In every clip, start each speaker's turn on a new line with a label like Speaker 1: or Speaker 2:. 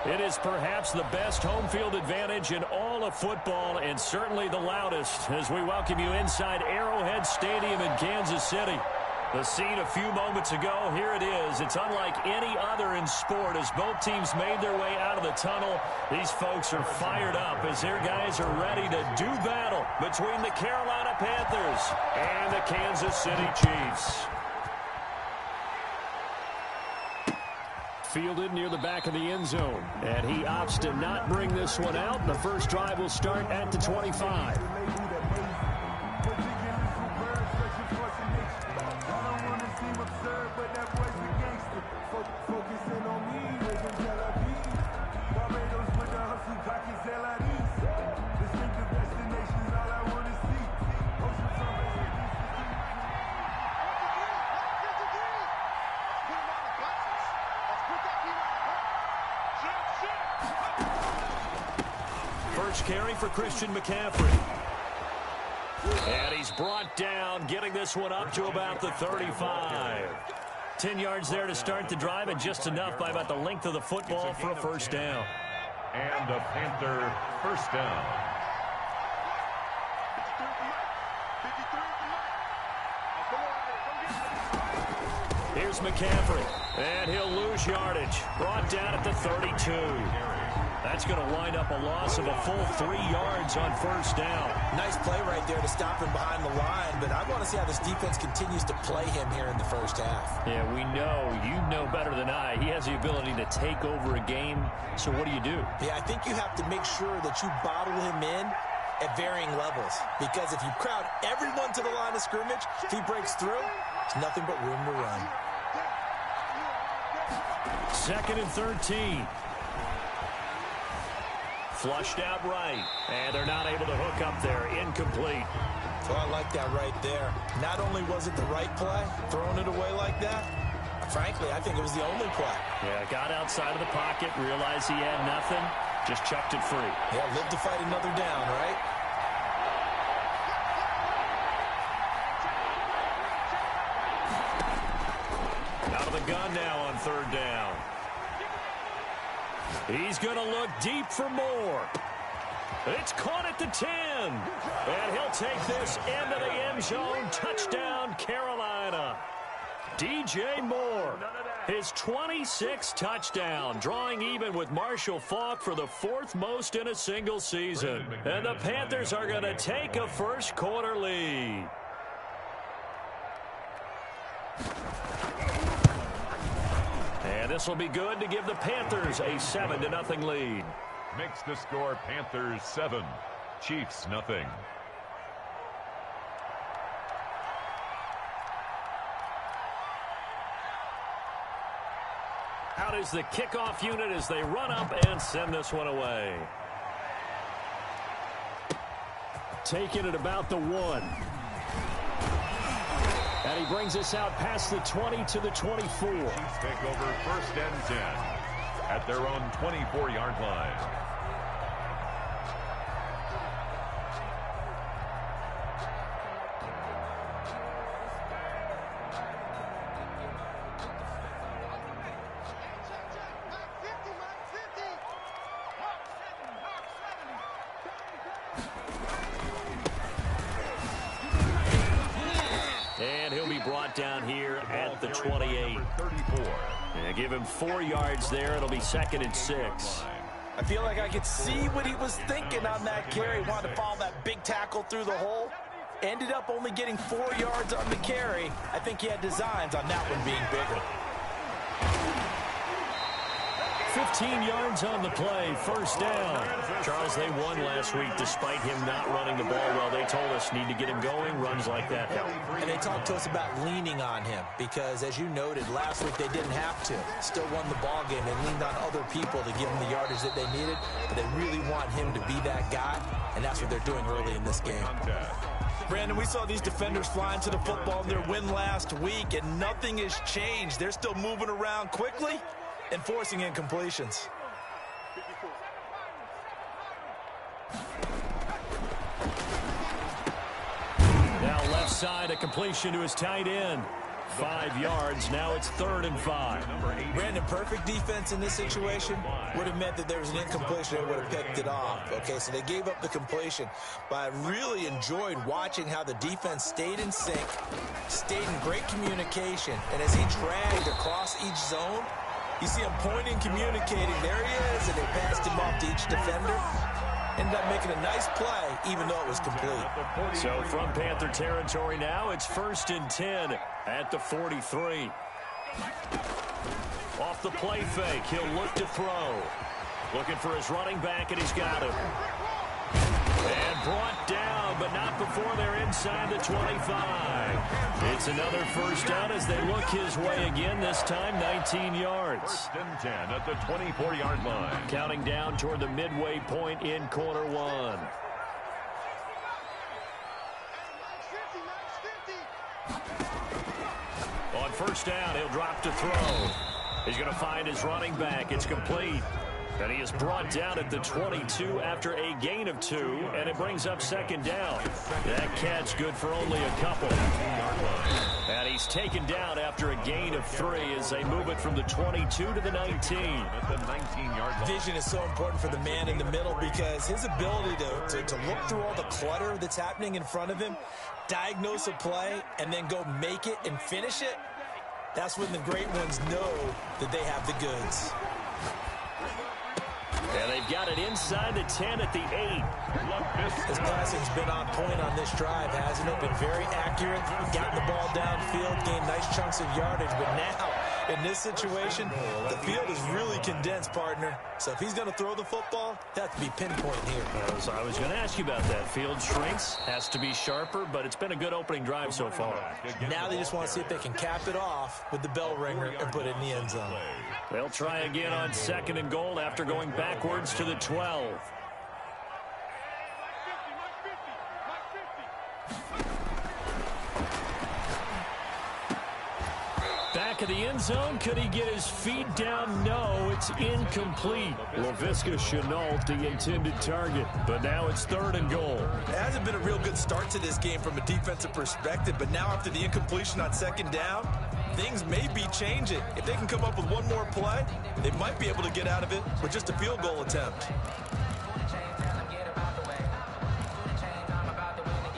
Speaker 1: It is perhaps the best home field advantage in all of football and certainly the loudest as we welcome you inside Arrowhead Stadium in Kansas City. The scene a few moments ago, here it is. It's unlike any other in sport as both teams made their way out of the tunnel. These folks are fired up as their guys are ready to do battle between the Carolina Panthers and the Kansas City Chiefs. Fielded near the back of the end zone. And he opts to not bring this one out. The first drive will start at the 25. First carry for Christian McCaffrey. And he's brought down, getting this one up to about the 35. 10 yards there to start the drive, and just enough by about the length of the football for a first down.
Speaker 2: And a Panther first down.
Speaker 1: Here's McCaffrey, and he'll lose yardage. Brought down at the 32. That's going to wind up a loss of a full 3 yards on first down.
Speaker 3: Nice play right there to stop him behind the line, but I want to see how this defense continues to play him here in the first half.
Speaker 1: Yeah, we know. You know better than I. He has the ability to take over a game, so what do you do?
Speaker 3: Yeah, I think you have to make sure that you bottle him in at varying levels, because if you crowd everyone to the line of scrimmage, if he breaks through, there's nothing but room to run.
Speaker 1: 2nd and 13. Flushed out right, and they're not able to hook up there. Incomplete.
Speaker 3: Well, I like that right there. Not only was it the right play, throwing it away like that, frankly, I think it was the only play.
Speaker 1: Yeah, got outside of the pocket, realized he had nothing, just chucked it free.
Speaker 3: Yeah, live to fight another down, right?
Speaker 1: Out of the gun now on third down. He's going to look deep for more. It's caught at the 10. And he'll take this into the end zone. Touchdown, Carolina. DJ Moore, his 26th touchdown, drawing even with Marshall Faulk for the 4th most in a single season. And the Panthers are going to take a first quarter lead. And this will be good to give the Panthers a 7-0 lead.
Speaker 2: Makes the score Panthers 7, Chiefs nothing.
Speaker 1: Out is the kickoff unit as they run up and send this one away. Taking it about the 1. And he brings us out past the 20 to the 24.
Speaker 2: Chiefs take over 1st and 10 at their own 24-yard line.
Speaker 1: And he'll be brought down here at the 28.
Speaker 2: 34.
Speaker 1: And give him 4 yards there. It'll be 2nd and 6.
Speaker 3: I feel like I could see what he was thinking on that carry. Wanted to follow that big tackle through the hole. Ended up only getting 4 yards on the carry. I think he had designs on that one being bigger.
Speaker 1: 15 yards on the play, first down. Charles, they won last week despite him not running the ball well. They told us need to get him going. Runs like that help.
Speaker 3: And they talked to us about leaning on him because, as you noted, last week they didn't have to. Still won the ball game. They leaned on other people to give them the yardage that they needed. But they really want him to be that guy, and that's what they're doing early in this game. Brandon, we saw these defenders flying to the football in their win last week, and nothing has changed. They're still moving around quickly and forcing incompletions.
Speaker 1: Now left side, a completion to his tight end. 5 yards. Now it's 3rd and 5.
Speaker 3: Brandon, perfect defense in this situation would have meant that there was an incompletion and would have picked it off. Okay, so they gave up the completion. But I really enjoyed watching how the defense stayed in sync, stayed in great communication. And as he dragged across each zone, you see him pointing, communicating. There he is, and they passed him off to each defender. Ended up making a nice play, even though it was complete.
Speaker 1: So from Panther territory now, it's 1st and 10 at the 43. Off the play fake, he'll look to throw. Looking for his running back, and he's got him. And brought down, but not before they're inside the 25. It's another 1st down as they look his way again, this time 19 yards.
Speaker 2: 1st and 10 at the 24-yard line.
Speaker 1: Counting down toward the midway point in quarter 1. On 1st down, he'll drop to throw. He's going to find his running back. It's complete. And he is brought down at the 22 after a gain of 2, and it brings up 2nd down. That catch good for only a couple. And he's taken down after a gain of 3 as they move it from the 22 to the 19.
Speaker 2: At the 19-yard line.
Speaker 3: Vision is so important for the man in the middle because his ability to look through all the clutter that's happening in front of him, diagnose a play, and then go make it and finish it, that's when the great ones know that they have the goods.
Speaker 1: And they've got it inside the 10 at the 8.
Speaker 3: His passing's been on point on this drive, hasn't it? Been very accurate, gotten the ball downfield, gained nice chunks of yardage. But now, in this situation, the field is really condensed, partner. So if he's going to throw the football, that to be pinpoint here.
Speaker 1: So I was going to ask you about that. Field shrinks, has to be sharper, but it's been a good opening drive so far.
Speaker 3: Now they just want to see if they can cap it off with the bell ringer and put it in the end zone.
Speaker 1: They'll try again on 2nd and goal after going backwards to the 12. Back of the end zone. Could he get his feet down? No, it's incomplete. Laviska Shenault, the intended target. But now it's 3rd and goal.
Speaker 3: It hasn't been a real good start to this game from a defensive perspective, but now after the incompletion on 2nd down, things may be changing. If they can come up with one more play, they might be able to get out of it with just a field goal attempt.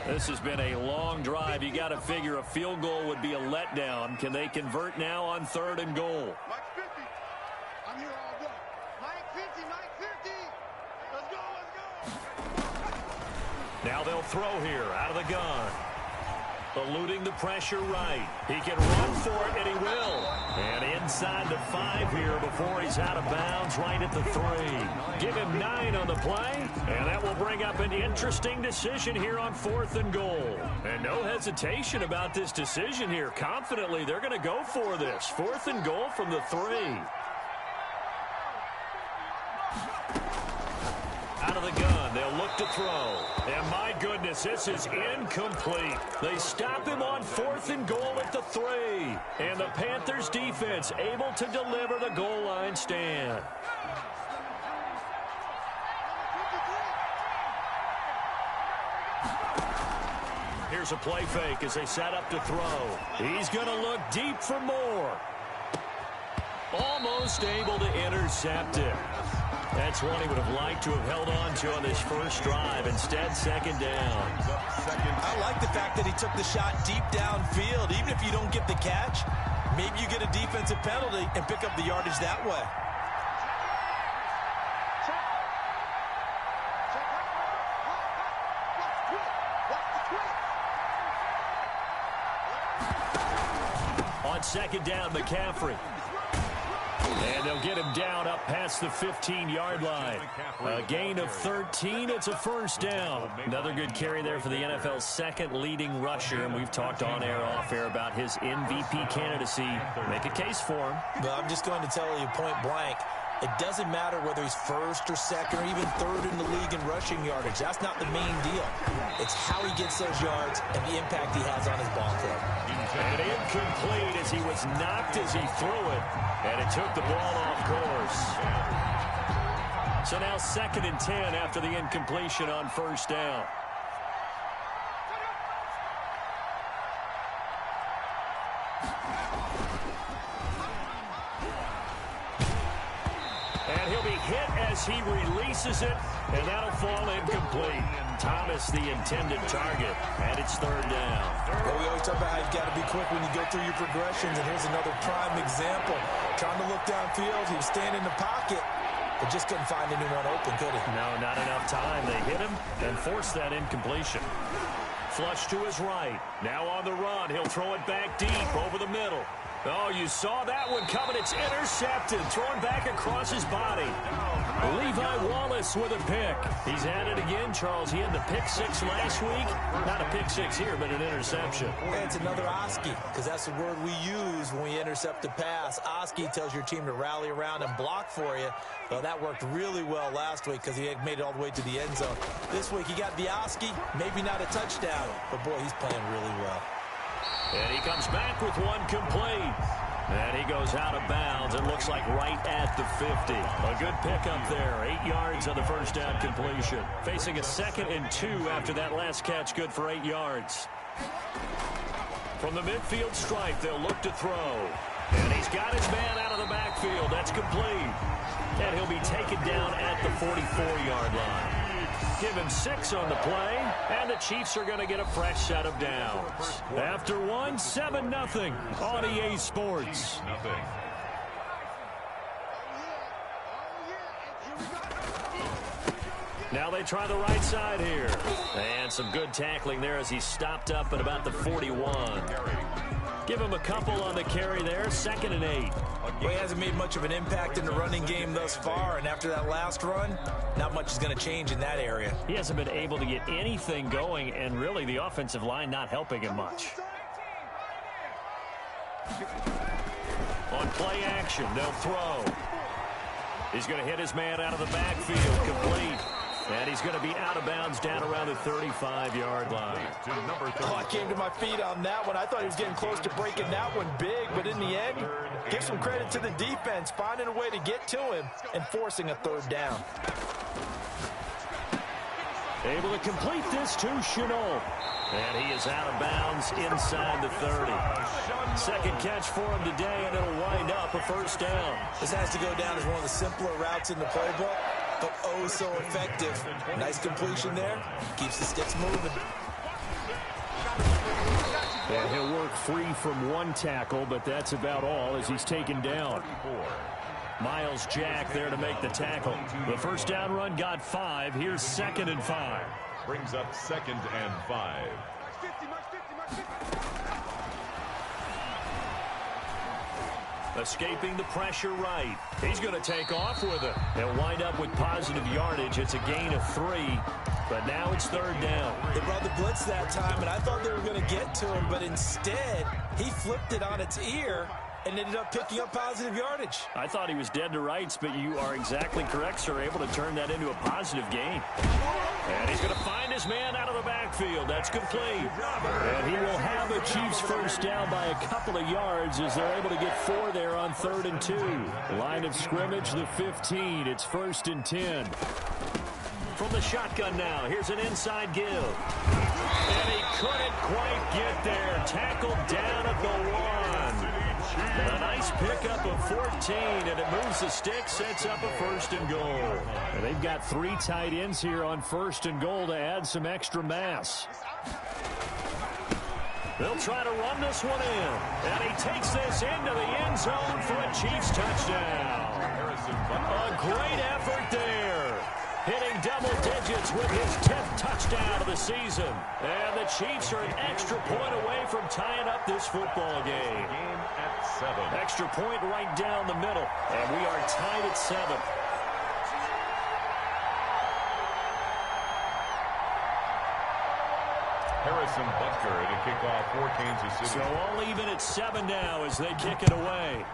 Speaker 1: This has been a long drive. You got to figure a field goal would be a letdown. Can they convert now on 3rd and goal?
Speaker 4: Mike 50. I'm here all day. Mike 50, Mike 50. Let's go, let's go.
Speaker 1: Now they'll throw here out of the gun. Eluding the pressure right. He can run for it, and he will. And inside the 5 here before he's out of bounds right at the 3. Give him 9 on the play, and that will bring up an interesting decision here on 4th and goal. And no hesitation about this decision here. Confidently, they're going to go for this. 4th and goal from the 3. Out of the gun, they'll look to throw. And my goodness, this is incomplete. They stop him on 4th and goal at the 3. And the Panthers defense able to deliver the goal line stand. Here's a play fake as they set up to throw. He's going to look deep for more. Almost able to intercept it. That's one he would have liked to have held on to on this first drive. Instead, 2nd down.
Speaker 3: I like the fact that he took the shot deep downfield. Even if you don't get the catch, maybe you get a defensive penalty and pick up the yardage that way.
Speaker 1: On 2nd down, McCaffrey. And they'll get him down up past the 15-yard line. A gain of 13. It's a 1st down. Another good carry there for the NFL's 2nd leading rusher. And we've talked on air, off air about his MVP candidacy. Make a case for him.
Speaker 3: Well, I'm just going to tell you point blank. It doesn't matter whether he's 1st or 2nd or even 3rd in the league in rushing yardage. That's not the main deal. It's how he gets those yards and the impact he has on his ball club.
Speaker 1: And incomplete as he was knocked as he threw it. And it took the ball off course. So now 2nd and 10 after the incompletion on 1st down. And he'll be hit as he releases it, and that'll fall incomplete. Thomas, the intended target, and it's third down.
Speaker 3: Well, we always talk about how you've got to be quick when you go through your progressions, and here's another prime example. Trying to look downfield, he was standing in the pocket, but just couldn't find anyone open, could he?
Speaker 1: No, not enough time. They hit him and forced that incompletion. Flush to his right. Now on the run. He'll throw it back deep over the middle. Oh, you saw that one coming. It's intercepted. Thrown back across his body. Levi Wallace with a pick. He's had it again, Charles. He had the pick six last week. Not a pick six here, but an interception.
Speaker 3: And it's another Oski, because that's the word we use when we intercept a pass. Oski tells your team to rally around and block for you. Well, that worked really well last week because he had made it all the way to the end zone. This week he got the Oski, maybe not a touchdown, but boy, he's playing really well.
Speaker 1: And he comes back with one complete. And he goes out of bounds. It looks like right at the 50. A good pickup there. 8 yards on the first down completion. Facing a 2nd and 2 after that last catch. Good for 8 yards. From the midfield stripe, they'll look to throw. And he's got his man out of the backfield. That's complete. And he'll be taken down at the 44-yard line. Give him 6 on the play, and the Chiefs are going to get a fresh set of downs. After one, 7-0 on EA Sports. Now they try the right side here. And some good tackling there as he stopped up at about the 41. Give him a couple on the carry there, 2nd and 8.
Speaker 3: Well, he hasn't made much of an impact in the running game thus far, and after that last run, not much is going to change in that area.
Speaker 1: He hasn't been able to get anything going, and really the offensive line not helping him much. On play action, they'll throw. He's going to hit his man out of the backfield, complete. And he's going to be out of bounds down around the 35-yard line.
Speaker 3: Oh, I came to my feet on that one. I thought he was getting close to breaking that one big, but in the end, give some credit to the defense, finding a way to get to him and forcing a 3rd down.
Speaker 1: Able to complete this to Chenault. And he is out of bounds inside the 30. 2nd catch for him today, and it'll wind up a 1st down.
Speaker 3: This has to go down as one of the simpler routes in the playbook, but oh so effective. Nice completion there. Keeps the sticks moving.
Speaker 1: And he'll work free from one tackle, but that's about all as he's taken down. Miles Jack there to make the tackle. The 1st down run got 5. Here's 2nd and 5.
Speaker 2: Brings up 2nd and 5.
Speaker 1: Escaping the pressure right. He's going to take off with it. He'll wind up with positive yardage. It's a gain of 3, but now it's 3rd down.
Speaker 3: They brought the blitz that time, and I thought they were going to get to him, but instead, he flipped it on its ear and ended up picking up positive yardage.
Speaker 1: I thought he was dead to rights, but you are exactly correct, sir. Able to turn that into a positive gain. And he's going to find his man out of the backfield. That's complete. And he will have a Chiefs 1st down by a couple of yards as they're able to get 4 there on 3rd and 2. Line of scrimmage, the 15. It's 1st and 10. From the shotgun now, here's an inside give. And he couldn't quite get there. Tackled down at the 1. A nice pickup of 14, and it moves the stick, sets up a 1st and goal. And they've got 3 tight ends here on 1st and goal to add some extra mass. They'll try to run this one in, and he takes this into the end zone for a Chiefs touchdown. A great effort there. Hitting double digits with his 10th touchdown of the season. And the Chiefs are an extra point away from tying up this football game.
Speaker 2: At 7.
Speaker 1: Extra point right down the middle. And we are tied at 7.
Speaker 2: Harrison Butker to kick off for Kansas City.
Speaker 1: So all even at 7 now as they kick it away.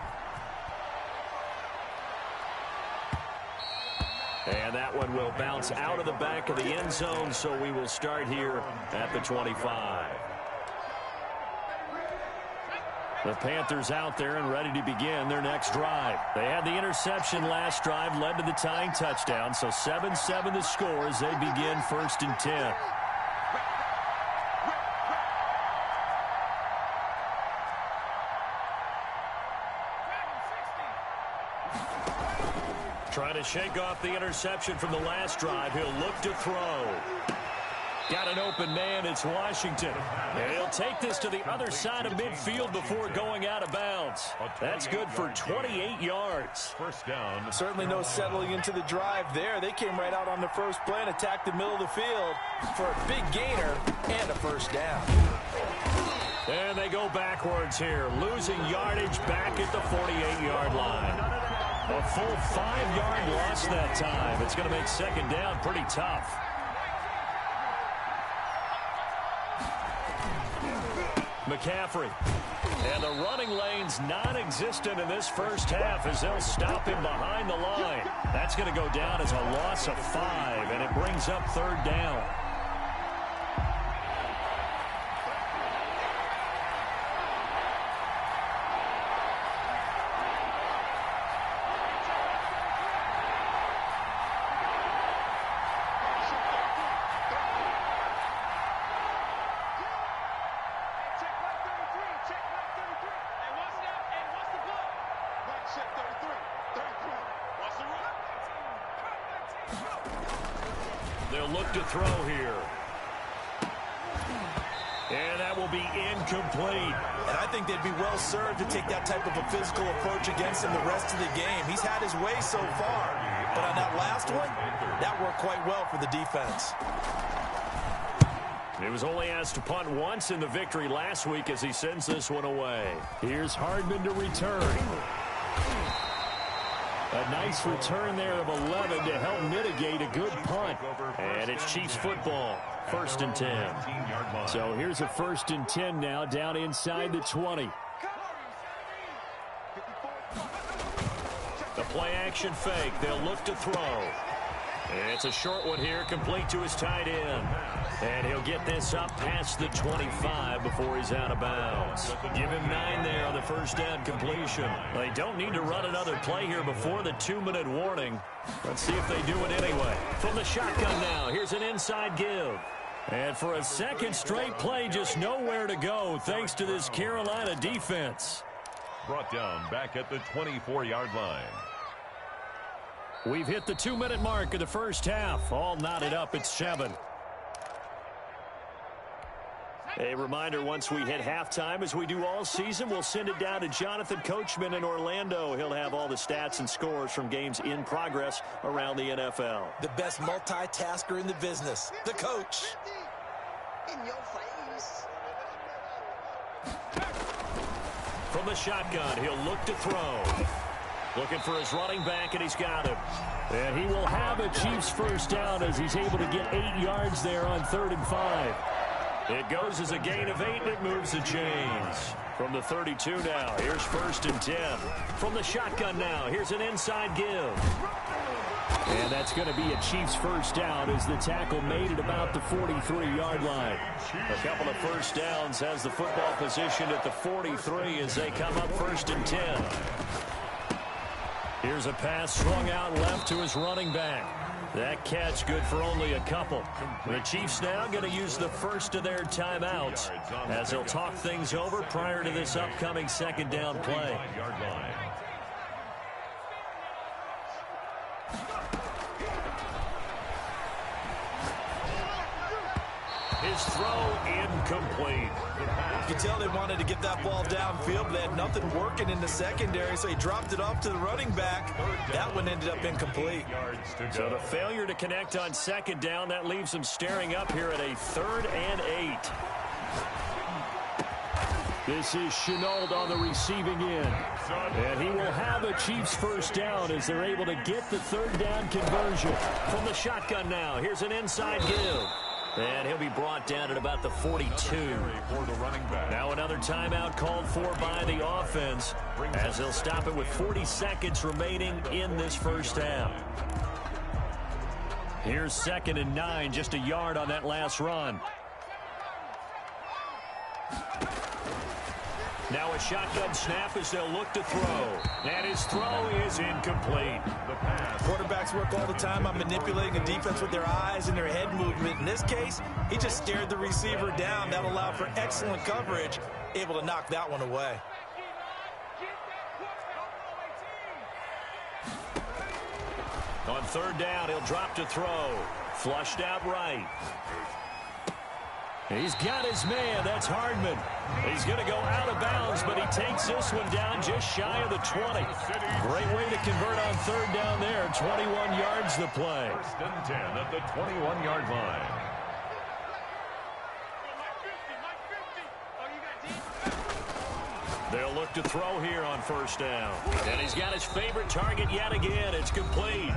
Speaker 1: And that one will bounce out of the back of the end zone, so we will start here at the 25. The Panthers out there and ready to begin their next drive. They had the interception last drive, led to the tying touchdown, so 7-7 the score as they begin 1st and 10. Trying to shake off the interception from the last drive. He'll look to throw. Got an open man. It's Washington. And he'll take this to the other side of midfield before going out of bounds. That's good for 28 yards.
Speaker 2: First down.
Speaker 3: Certainly no settling into the drive there. They came right out on the first play and attacked the middle of the field for a big gainer and a first down.
Speaker 1: And they go backwards here, losing yardage back at the 48-yard line. A full 5-yard loss that time. It's going to make second down pretty tough. McCaffrey. And the running lane's non-existent in this first half as they'll stop him behind the line. That's going to go down as a loss of 5, and it brings up third down. They'll look to throw here. And that will be incomplete.
Speaker 3: And I think they'd be well served to take that type of a physical approach against him the rest of the game. He's had his way so far. But on that last one, that worked quite well for the defense.
Speaker 1: He was only asked to punt once in the victory last week as he sends this one away. Here's Hardman to return. A nice return there of 11 to help mitigate a good punt. And it's Chiefs football, 1st and 10. So here's a 1st and 10 now down inside the 20. The play action fake. They'll look to throw. It's a short one here, complete to his tight end. And he'll get this up past the 25 before he's out of bounds. Give him 9 there on the first down completion. They don't need to run another play here before the 2-minute warning. Let's see if they do it anyway. From the shotgun now, here's an inside give. And for a second straight play, just nowhere to go thanks to this Carolina defense.
Speaker 2: Brought down back at the 24-yard line.
Speaker 1: We've hit the 2-minute mark of the first half. All knotted up at 7. A reminder, once we hit halftime, as we do all season, we'll send it down to Jonathan Coachman in Orlando. He'll have all the stats and scores from games in progress around the NFL.
Speaker 3: The best multitasker in the business, the coach.
Speaker 4: In your face.
Speaker 1: From the shotgun, he'll look to throw. Looking for his running back, and he's got him. And he will have a Chiefs first down as he's able to get 8 yards there on 3rd and 5. It goes as a gain of 8, and it moves the chains. From the 32 now, here's 1st and 10. From the shotgun now, here's an inside give. And that's going to be a Chiefs first down as the tackle made at about the 43-yard line. A couple of first downs has the football position at the 43 as they come up 1st and 10. Here's a pass swung out left to his running back. That catch good for only a couple. The Chiefs now going to use the first of their timeouts as they'll talk things over prior to this upcoming second down play. His throw incomplete.
Speaker 3: You can tell they wanted to get that ball downfield, but they had nothing working in the secondary, so he dropped it off to the running back. That one ended up incomplete.
Speaker 1: So the failure to connect on second down, that leaves them staring up here at a 3rd and 8. This is Chenault on the receiving end. And he will have a Chiefs first down as they're able to get the 3rd down conversion. From the shotgun now, here's an inside give. And he'll be brought down at about the 42. Now another timeout called for by the offense as they'll stop it with 40 seconds remaining in this first half. Here's 2nd and 9, just a yard on that last run. Now a shotgun snap as they'll look to throw. And his throw is incomplete.
Speaker 3: Quarterbacks work all the time on manipulating a defense with their eyes and their head movement. In this case, he just stared the receiver down. That allowed for excellent coverage, able to knock that one away.
Speaker 1: On third down, he'll drop to throw. Flushed out right. He's got his man. That's Hardman. He's going to go out of bounds, but he takes this one down just shy of the 20. Great way to convert on third down there. 21 yards the play.
Speaker 2: First and 10 at the 21-yard line.
Speaker 1: They'll look to throw here on first down. And he's got his favorite target yet again. It's complete.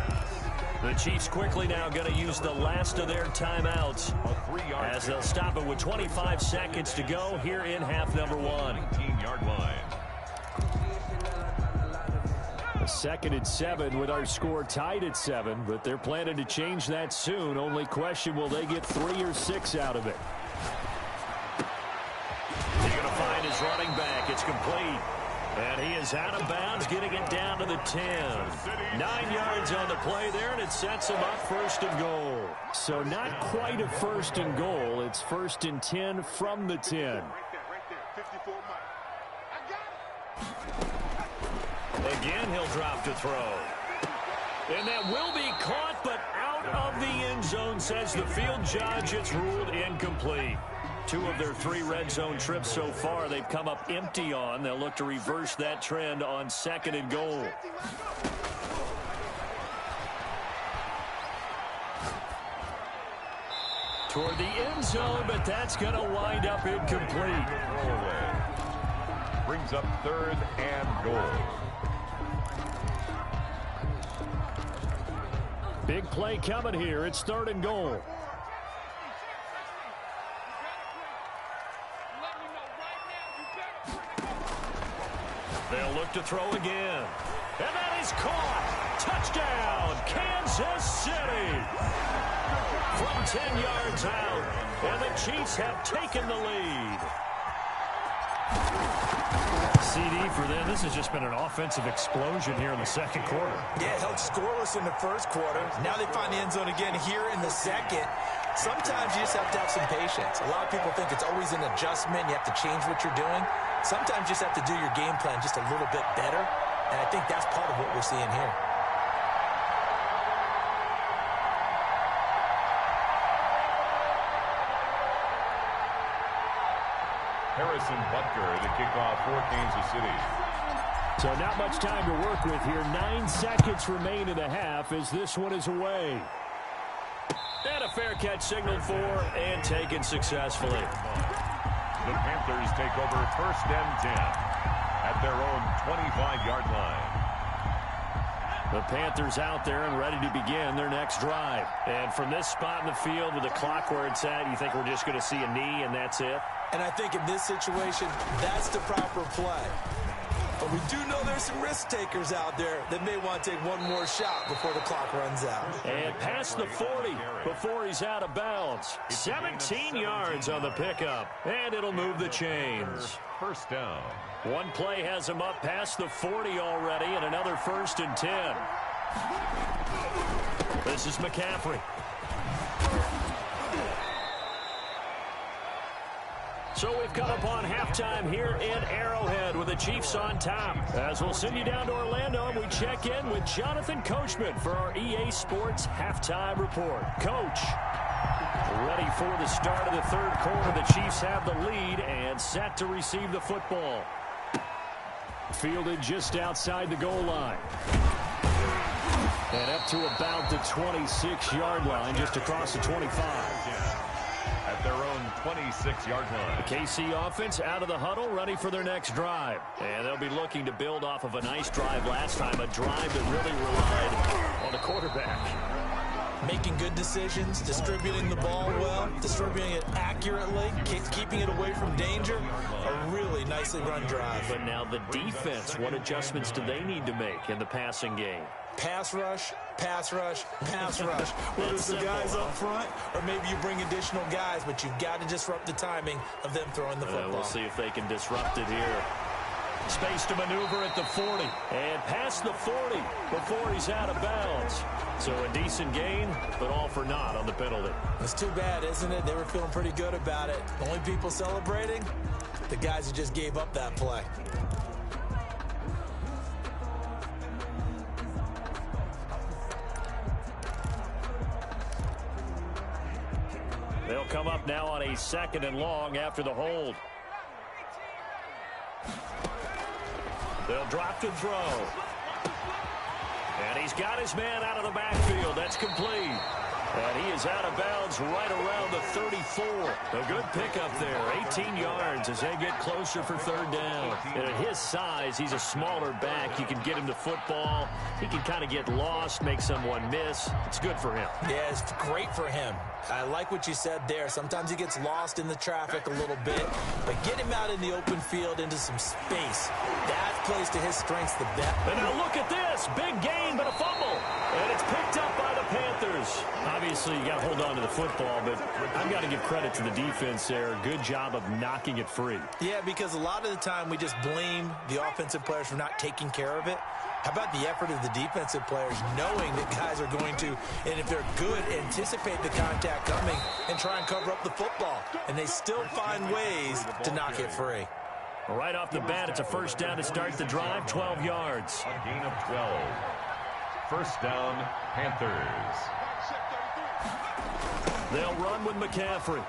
Speaker 1: The Chiefs quickly now going to use the last of their timeouts as they'll stop it with 25 seconds to go here in half number one.
Speaker 2: 19-yard line.
Speaker 1: A 2nd and 7 with our score tied at 7, but they're planning to change that soon. Only question, will they get 3 or 6 out of it? He's going to find his running back. It's complete. And he is out of bounds, getting it down to the 10. 9 yards on the play there, and it sets him up 1st and goal. So not quite a 1st and goal. It's 1st and 10 from the 10.
Speaker 4: Right there. 54 miles.
Speaker 1: Again, he'll drop to throw. And that will be caught, but out of the end zone, says the field judge. It's ruled incomplete. 2 of their 3 red zone trips so far, they've come up empty on. They'll look to reverse that trend on 2nd and goal. Toward the end zone, but that's going to wind up incomplete.
Speaker 2: Brings up 3rd and goal.
Speaker 1: Big play coming here. It's 3rd and goal. They'll look to throw again. And that is caught. Touchdown, Kansas City. From 10 yards out. And the Chiefs have taken the lead. CD for them. This has just been an offensive explosion here in the 2nd quarter.
Speaker 3: Yeah, held scoreless in the 1st quarter. Now they find the end zone again here in the 2nd. Sometimes you just have to have some patience. A lot of people think it's always an adjustment. You have to change what you're doing. Sometimes you just have to do your game plan just a little bit better. And I think that's part of what we're seeing here.
Speaker 2: Harrison Butker to kick off for Kansas City.
Speaker 1: So not much time to work with here. 9 seconds remain in the half as this one is away. And a fair catch signaled for and taken successfully.
Speaker 2: The Panthers take over 1st and 10 at their own 25-yard line.
Speaker 1: The Panthers out there and ready to begin their next drive. And from this spot in the field with the clock where it's at, you think we're just going to see a knee and that's it?
Speaker 3: And I think in this situation, that's the proper play. But we do know there's some risk takers out there that may want to take one more shot before the clock runs out.
Speaker 1: And past the 40 before he's out of bounds. 17 yards on the pickup. And it'll move the chains.
Speaker 2: 1st down.
Speaker 1: One play has him up past the 40 already and another 1st and 10. This is McCaffrey. So we've come upon halftime here in Arrowhead with the Chiefs on top. As we'll send you down to Orlando, and we check in with Jonathan Coachman for our EA Sports Halftime Report. Coach, ready for the start of the 3rd quarter. The Chiefs have the lead and set to receive the football. Fielded just outside the goal line. And up to about the 26-yard line, just across the 25.
Speaker 2: At their own 26-yard line.
Speaker 1: The KC offense out of the huddle, ready for their next drive. And they'll be looking to build off of a nice drive last time, a drive that really relied on the quarterback.
Speaker 3: Making good decisions, distributing the ball well, distributing it accurately, keeping it away from danger. A really nicely run drive.
Speaker 1: But now the defense, what adjustments do they need to make in the passing game?
Speaker 3: Pass rush, pass rush, pass rush. Whether it's the guys up front or maybe you bring additional guys, but you've got to disrupt the timing of them throwing the football.
Speaker 1: We'll see if they can disrupt it here. Space to maneuver at the 40. And past the 40 before he's out of bounds. So a decent gain, but all for naught on the penalty.
Speaker 3: It's too bad, isn't it? They were feeling pretty good about it. The only people celebrating, the guys who just gave up that play.
Speaker 1: They'll come up now on a 2nd and long after the hold. They'll drop to throw. And he's got his man out of the backfield. That's complete. And he is out of bounds right around the 34. A good pickup there. 18 yards as they get closer for 3rd down. And at his size, he's a smaller back. You can get him to football. He can kind of get lost, make someone miss. It's good for him.
Speaker 3: Yeah, it's great for him. I like what you said there. Sometimes he gets lost in the traffic a little bit. But get him out in the open field into some space. That plays to his strengths the best.
Speaker 1: And now look at this. Big gain, but a fumble. And it's picked up by the Panthers. Obviously, you got to hold on to the football, but I've got to give credit to the defense there. Good job of knocking it free.
Speaker 3: Yeah, because a lot of the time we just blame the offensive players for not taking care of it. How about the effort of the defensive players knowing that guys are going to, and if they're good, anticipate the contact coming and try and cover up the football. And they still find ways to knock it free.
Speaker 1: Right off the bat, it's a 1st down to start the drive, 12 yards.
Speaker 2: A gain of 12. 1st down, Panthers.
Speaker 1: They'll run with McCaffrey.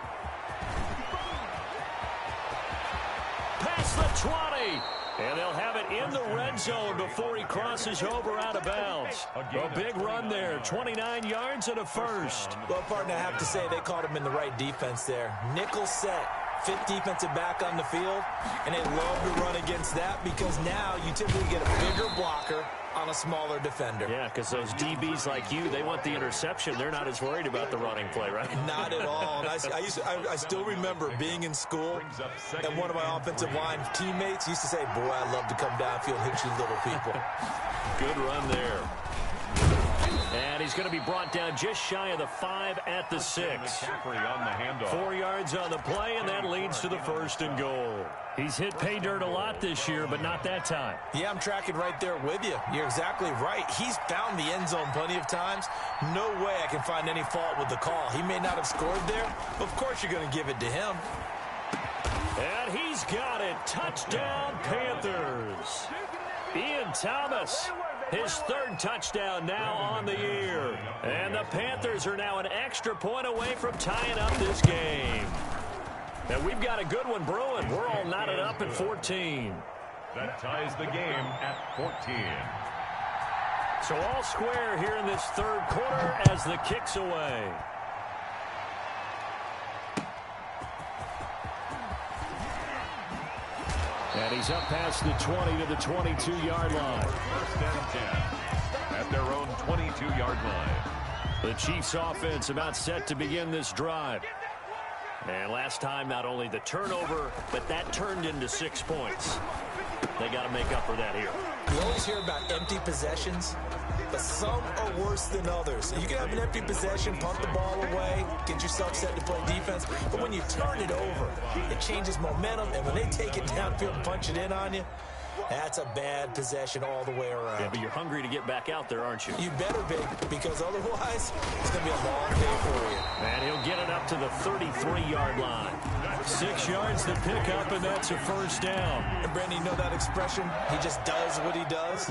Speaker 1: Past the 20. And they'll have it in the red zone before he crosses over out of bounds. A big run there, 29 yards and a 1st.
Speaker 3: Well, partner, I have to say they caught him in the right defense there. Nickel set. 5th defensive back on the field, and they love to run against that because now you typically get a bigger blocker on a smaller defender.
Speaker 1: Yeah, because those DBs like you, they want the interception. They're not as worried about the running play, right?
Speaker 3: Not at all. And I still remember being in school, and one of my offensive line teammates used to say, boy, I love to come downfield and hit you little people.
Speaker 1: Good run there. And he's going to be brought down just shy of the 5 at the 6. 4 yards on the play, and that leads to the 1st and goal. He's hit pay dirt a lot this year, but not that time.
Speaker 3: Yeah, I'm tracking right there with you. You're exactly right. He's found the end zone plenty of times. No way I can find any fault with the call. He may not have scored there. Of course you're going to give it to him.
Speaker 1: And he's got it. Touchdown, Panthers. Ian Thomas. His 3rd touchdown now on the year. And the Panthers are now an extra point away from tying up this game. And we've got a good one brewing. We're all knotted up at 14.
Speaker 2: That ties the game at 14.
Speaker 1: So all square here in this 3rd quarter as the kick's away. And he's up past the 20 to the 22-yard line.
Speaker 2: 1st and 10 at their own 22-yard line.
Speaker 1: The Chiefs offense about set to begin this drive. And last time, not only the turnover, but that turned into 6 points. They got to make up for that here.
Speaker 3: You always hear about empty possessions, but some are worse than others. You can have an empty possession, punt the ball away, get yourself set to play defense, but when you turn it over, it changes momentum, and when they take it downfield and punch it in on you, that's a bad possession all the way around.
Speaker 1: Yeah, but you're hungry to get back out there, aren't you?
Speaker 3: You better be, because otherwise, it's going to be a long day for you.
Speaker 1: And he'll get it up to the 33-yard line. 6 yards to pick up, and that's a 1st down.
Speaker 3: And, Brandon, you know that expression? He just does what he does?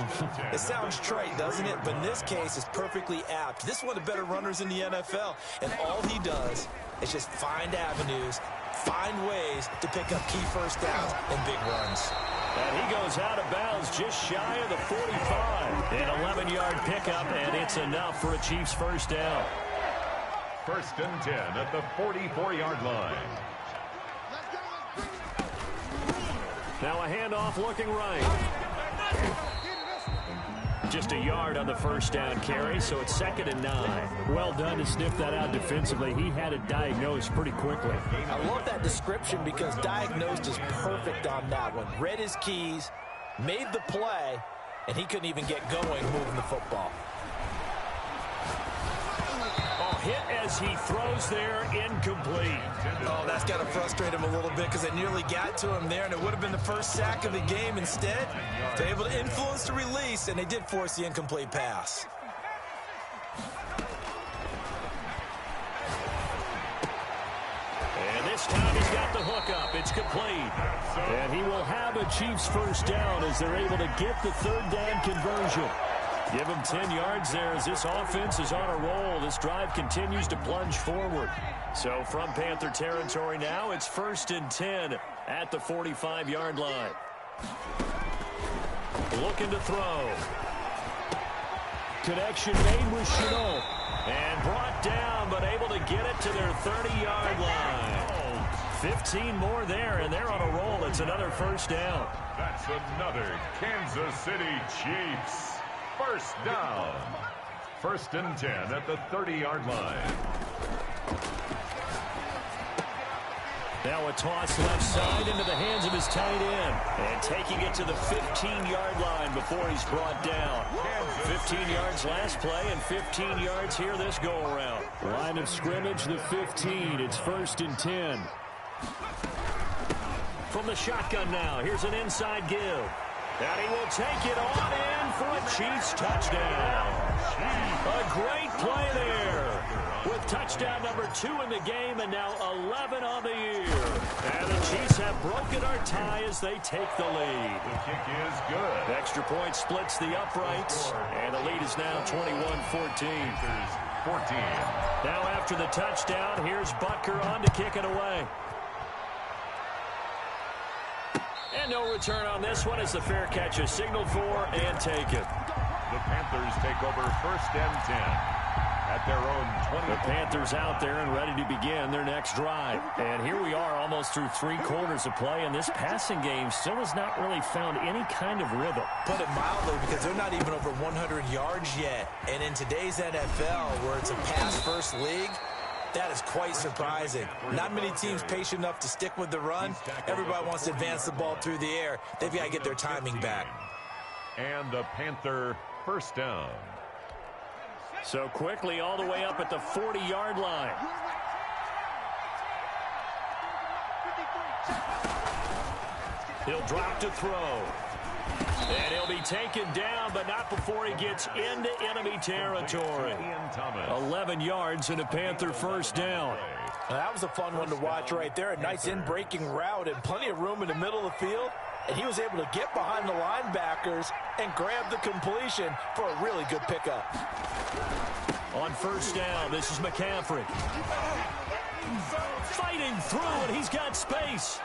Speaker 3: It sounds trite, doesn't it? But in this case, it's perfectly apt. This is one of the better runners in the NFL, and all he does is just find avenues, find ways to pick up key 1st downs and big runs.
Speaker 1: And he goes out of bounds just shy of the 45. An 11-yard pickup, and it's enough for a Chiefs 1st down.
Speaker 2: 1st and 10 at the 44-yard line.
Speaker 1: Now a handoff looking right. Just a yard on the 1st down carry, so it's 2nd and 9. Well done to sniff that out defensively. He had it diagnosed pretty quickly.
Speaker 3: I love that description because diagnosed is perfect on that one. Read his keys, made the play, and he couldn't even get going moving the football.
Speaker 1: Hit as he throws there, incomplete.
Speaker 3: Oh, that's got to frustrate him a little bit because they nearly got to him there, and it would have been the 1st sack of the game. Instead, they're able to influence the release, and they did force the incomplete pass.
Speaker 1: And this time he's got the hook up. It's complete. And he will have a Chiefs 1st down as they're able to get the 3rd down conversion. Give him 10 yards there as this offense is on a roll. This drive continues to plunge forward. So from Panther territory now, it's 1st and 10 at the 45-yard line. Looking to throw. Connection made with Chenault. And brought down, but able to get it to their 30-yard line. 15 more there, and they're on a roll. It's another first down.
Speaker 2: That's another Kansas City Chiefs first down. 1st and 10 at the 30-yard line.
Speaker 1: Now a toss left side into the hands of his tight end. And taking it to the 15-yard line before he's brought down. 15 yards last play and 15 yards here this go-around. Line of scrimmage, the 15. It's 1st and 10. From the shotgun now, here's an inside give. And he will take it on in for a Chiefs touchdown. A great play there. With touchdown number 2 in the game and now 11 on the year. And the Chiefs have broken our tie as they take the lead.
Speaker 2: The kick is good.
Speaker 1: Extra point splits the uprights. And the lead is now 21-14.
Speaker 2: 14.
Speaker 1: Now after the touchdown, here's Butker on to kick it away. And no return on this one as the fair catch is signaled for and taken.
Speaker 2: The Panthers take over 1st and 10 at their own 20.
Speaker 1: The Panthers out there and ready to begin their next drive. And here we are almost through 3 quarters of play, and this passing game still has not really found any kind of rhythm.
Speaker 3: Put it mildly, because they're not even over 100 yards yet. And in today's NFL, where it's a pass-first league, that is quite surprising. Not many teams patient enough to stick with the run. Everybody wants to advance the ball through the air. They've got to get their timing back.
Speaker 2: And the Panther first down.
Speaker 1: So quickly all the way up at the 40-yard line. He'll drop to throw. And he'll be taken down, but not before he gets into enemy territory. 11 yards and a Panther first down.
Speaker 3: Now, that was a fun one to watch right there. A nice in-breaking route and plenty of room in the middle of the field. And he was able to get behind the linebackers and grab the completion for a really good pickup.
Speaker 1: On first down, this is McCaffrey. Fighting through, and he's got space.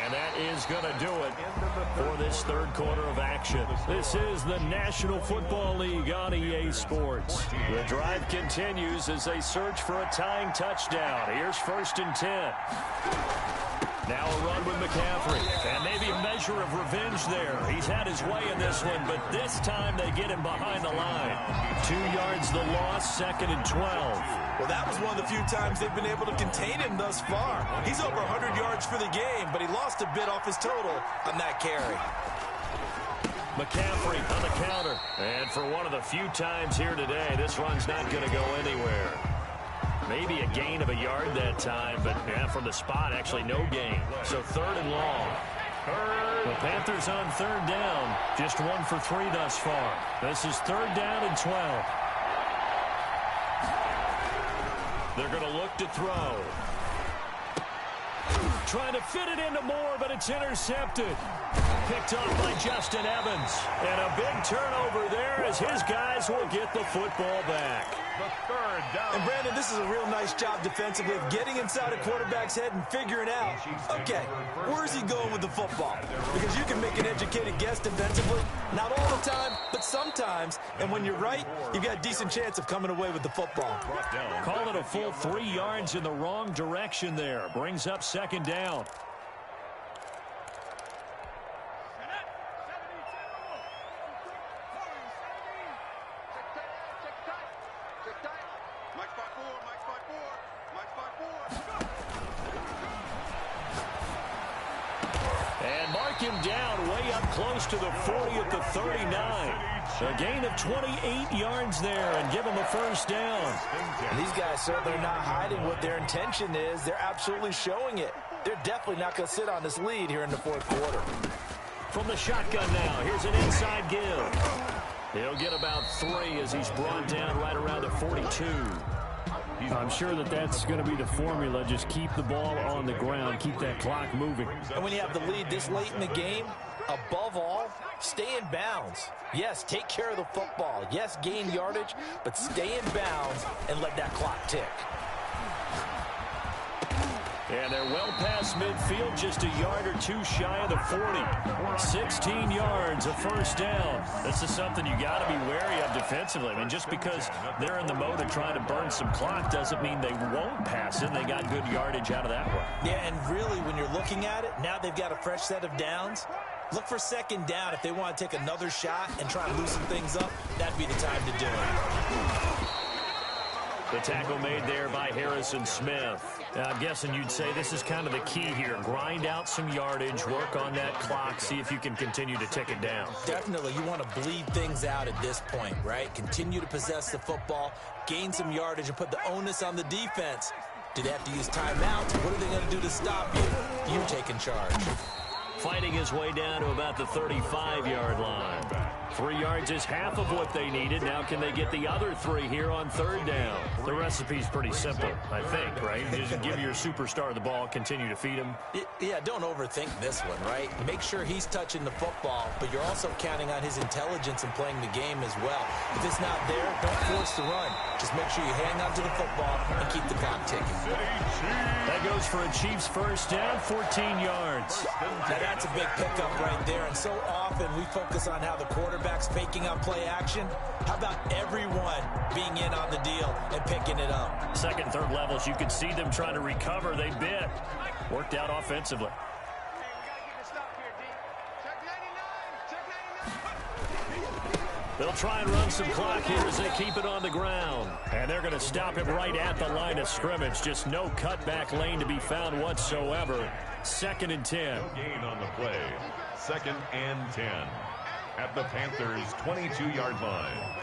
Speaker 1: And that is going to do it for this 3rd quarter of action. This is the National Football League on EA Sports. The drive continues as they search for a tying touchdown. Here's 1st and 10. Now a run with McCaffrey. And maybe a measure of revenge there. He's had his way in this one, but this time they get him behind the line. 2 yards the loss, 2nd and 12.
Speaker 3: Well, that was one of the few times they've been able to contain him thus far. He's over 100 yards for the game, but he lost a bit off his total on that carry.
Speaker 1: McCaffrey on the counter. And for one of the few times here today, this run's not going to go anywhere. Maybe a gain of a yard that time, but yeah, from the spot, actually no gain. So 3rd and long. The Panthers on 3rd down. Just 1 for 3 thus far. This is 3rd down and 12. They're going to look to throw. Trying to fit it into Moore, but it's intercepted. Picked off by Justin Evans. And a big turnover there as his guys will get the football back.
Speaker 2: The 3rd down.
Speaker 3: And Brandon, this is a real nice job defensively of getting inside a quarterback's head and figuring out, okay, where's he going with the football? Because you can make an educated guess defensively, not all the time, but sometimes. And when you're right, you've got a decent chance of coming away with the football.
Speaker 1: Call it a full 3 yards in the wrong direction there. Brings up 2nd down. And mark him down way up close to the 40 at the 39. A gain of 28 yards there and give him a first down.
Speaker 3: And these guys certainly are not hiding what their intention is. They're absolutely showing it. They're definitely not going to sit on this lead here in the 4th quarter.
Speaker 1: From the shotgun now, here's an inside give. He'll get about 3 as he's brought down right around the 42. I'm sure that's going to be the formula. Just keep the ball on the ground, keep that clock moving.
Speaker 3: And when you have the lead this late in the game, above all, stay in bounds. Yes, take care of the football. Yes, gain yardage, but stay in bounds and let that clock tick.
Speaker 1: And they're well past midfield, just a yard or two shy of the 40. 16 yards, a first down. This is something you got to be wary of defensively. I mean, just because they're in the mode of trying to burn some clock doesn't mean they won't pass it. They got good yardage out of that one.
Speaker 3: Yeah, and really, when you're looking at it, now they've got a fresh set of downs. Look for second down. If they want to take another shot and try to loosen things up, that'd be the time to do it.
Speaker 1: The tackle made there by Harrison Smith. Now, I'm guessing you'd say this is kind of the key here. Grind out some yardage, work on that clock, see if you can continue to tick it down.
Speaker 3: Definitely, you want to bleed things out at this point, right? Continue to possess the football, gain some yardage, and put the onus on the defense. Do they have to use timeouts? What are they going to do to stop you? You taking charge.
Speaker 1: Fighting his way down to about the 35-yard line. 3 yards is half of what they needed. Now can they get the other 3 here on third down? The recipe's pretty simple, I think, right? Just give your superstar the ball, continue to feed him.
Speaker 3: Yeah, don't overthink this one, right? Make sure he's touching the football, but you're also counting on his intelligence in playing the game as well. If it's not there, don't force the run. Just make sure you hang on to the football and keep the clock ticking.
Speaker 1: That goes for a Chiefs first down, 14 yards.
Speaker 3: Now that's a big pickup right there, and so often we focus on how the quarterback's faking out play action. How about everyone being in on the deal and picking it up?
Speaker 1: Second, third levels, you could see them trying to recover. They bit. Worked out offensively. They'll try and run some clock here as they keep it on the ground. And they're going to stop it right at the line of scrimmage. Just no cutback lane to be found whatsoever. 2nd and 10.
Speaker 2: No gain on the play. 2nd and 10. At the Panthers' 22-yard line.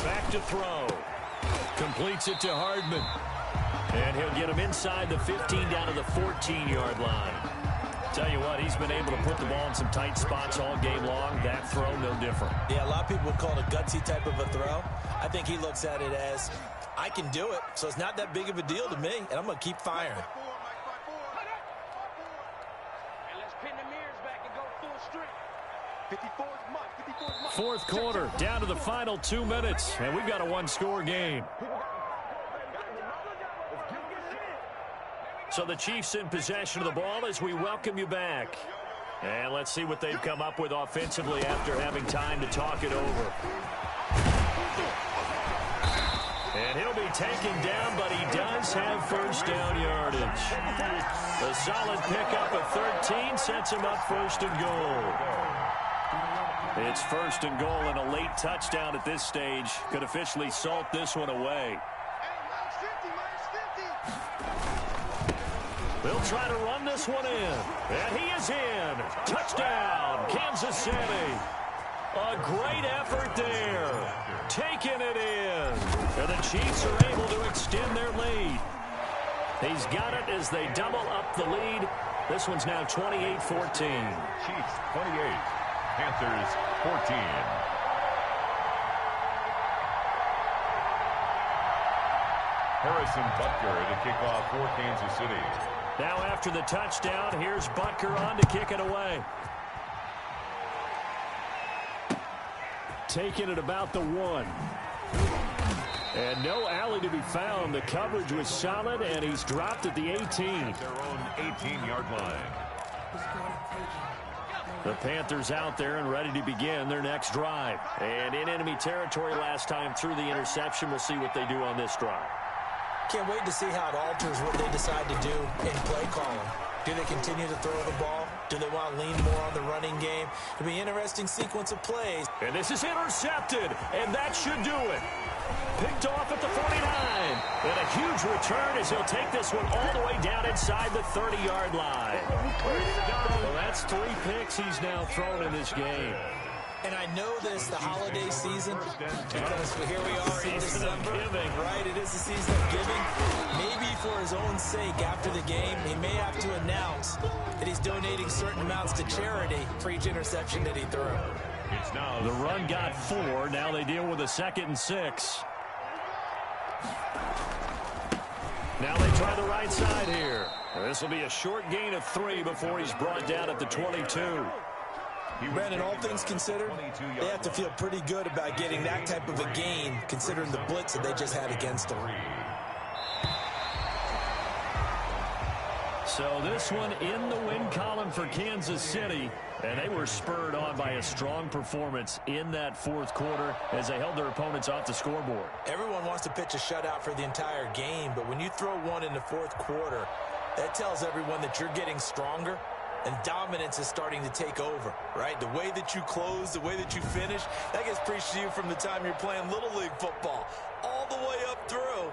Speaker 1: Back to throw. Completes it to Hardman. And he'll get him inside the 15 down to the 14-yard line. Tell you what, he's been able to put the ball in some tight spots all game long. That throw, no different.
Speaker 3: Yeah, a lot of people would call it a gutsy type of a throw. I think he looks at it as, I can do it, so it's not that big of a deal to me, and I'm going to keep firing.
Speaker 1: Fourth quarter, down to the final 2 minutes, and we've got a one-score game. So the Chiefs in possession of the ball as we welcome you back. And let's see what they've come up with offensively after having time to talk it over. And he'll be taken down, but he does have first down yardage. A solid pickup of 13 sets him up first and goal. It's first and goal and a late touchdown at this stage. Could officially salt this one away. They'll try to run this one in. And he is in. Touchdown, Kansas City. A great effort there. Taking it in. And the Chiefs are able to extend their lead. He's got it as they double up the lead. This one's now 28-14.
Speaker 2: Chiefs 28, Panthers 14. Harrison Butker to kick off for Kansas City.
Speaker 1: Now after the touchdown, here's Butker on to kick it away. Taking it about the 1. And no alley to be found. The coverage was solid, and he's dropped at the 18.
Speaker 2: Their own 18-yard line.
Speaker 1: The Panthers out there and ready to begin their next drive. And in enemy territory last time through the interception. We'll see what they do on this drive.
Speaker 3: Can't wait to see how it alters what they decide to do in play calling. Do they continue to throw the ball? Do they want to lean more on the running game? It'll be an interesting sequence of plays.
Speaker 1: And this is intercepted, and that should do it. Picked off at the 49. And a huge return as he'll take this one all the way down inside the 30-yard line. Well, that's 3 picks he's now thrown in this game.
Speaker 3: And I know this, the holiday season, because here we are in December, right? It is the season of giving. Maybe for his own sake, after the game, he may have to announce that he's donating certain amounts to charity for each interception that he threw.
Speaker 2: It's now
Speaker 1: The run got 4. Now they deal with a 2nd and 6. Now they try the right side here. This will be a short gain of 3 before he's brought down at the 22.
Speaker 3: Brandon, all things considered, they have to feel pretty good about getting that type of a gain, considering the blitz that they just had against them.
Speaker 1: So this one in the win column for Kansas City, and they were spurred on by a strong performance in that 4th quarter as they held their opponents off the scoreboard.
Speaker 3: Everyone wants to pitch a shutout for the entire game, but when you throw one in the 4th quarter, that tells everyone that you're getting stronger and dominance is starting to take over, right? The way that you close, the way that you finish, that gets preached to you from the time you're playing Little League football all the way up through.